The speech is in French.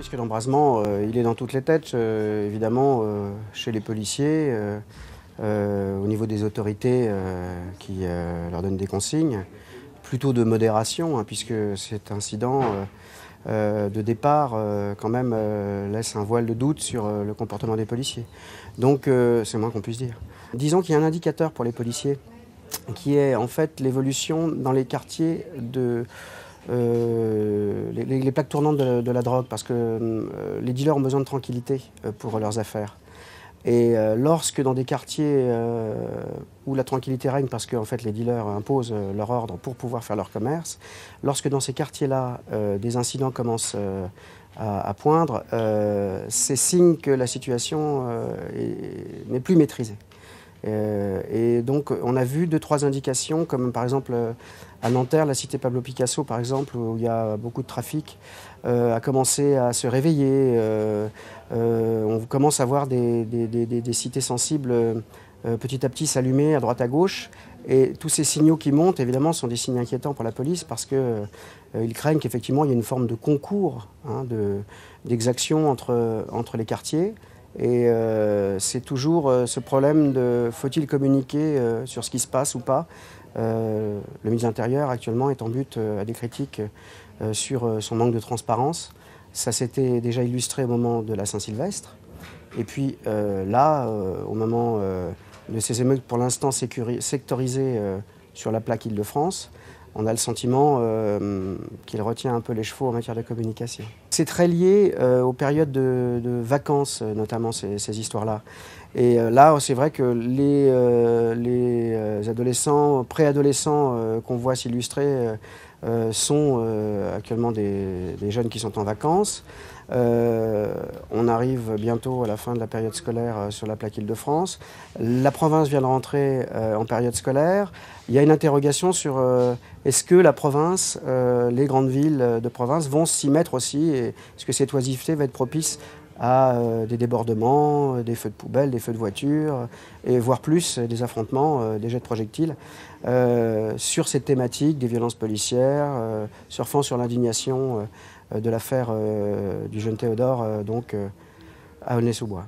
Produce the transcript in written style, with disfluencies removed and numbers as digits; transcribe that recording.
risque d'embrasement, il est dans toutes les têtes, évidemment, chez les policiers, au niveau des autorités qui leur donnent des consignes, plutôt de modération, hein, puisque cet incident de départ quand même laisse un voile de doute sur le comportement des policiers. Donc c'est le moins qu'on puisse dire. Disons qu'il y a un indicateur pour les policiers qui est en fait l'évolution dans les quartiers de les plaques tournantes de la drogue, parce que les dealers ont besoin de tranquillité pour leurs affaires. Et lorsque dans des quartiers où la tranquillité règne, parce que en fait, les dealers imposent leur ordre pour pouvoir faire leur commerce, lorsque dans ces quartiers-là, des incidents commencent à poindre, c'est signe que la situation n'est plus maîtrisée. Et donc on a vu 2-3 indications, comme par exemple à Nanterre, la cité Pablo Picasso par exemple, où il y a beaucoup de trafic, a commencé à se réveiller. On commence à voir des cités sensibles petit à petit s'allumer à droite à gauche. Et tous ces signaux qui montent, évidemment, sont des signes inquiétants pour la police, parce qu'ils craignent qu'effectivement il y ait une forme de concours, hein, d'exaction entre les quartiers. Et c'est toujours ce problème de faut-il communiquer sur ce qui se passe ou pas. Le ministre de l'Intérieur actuellement est en but à des critiques sur son manque de transparence. Ça s'était déjà illustré au moment de la Saint-Sylvestre. Et puis là, au moment de ces émeutes pour l'instant sectorisées sur la plaque Île-de-France, on a le sentiment qu'il retient un peu les chevaux en matière de communication. C'est très lié aux périodes de vacances, notamment ces histoires-là. Et là, c'est vrai que les adolescents, préadolescents qu'on voit s'illustrer sont actuellement des jeunes qui sont en vacances. On arrive bientôt à la fin de la période scolaire sur la plaque Île-de-France. La province vient de rentrer en période scolaire. Il y a une interrogation sur est-ce que la province, les grandes villes de province vont s'y mettre aussi, et est-ce que cette oisiveté va être propice à des débordements, des feux de poubelle, des feux de voiture, et voire plus des affrontements, des jets de projectiles, sur cette thématique des violences policières, surfant sur l'indignation de l'affaire du jeune Théodore, donc à Aulnay-sous-Bois.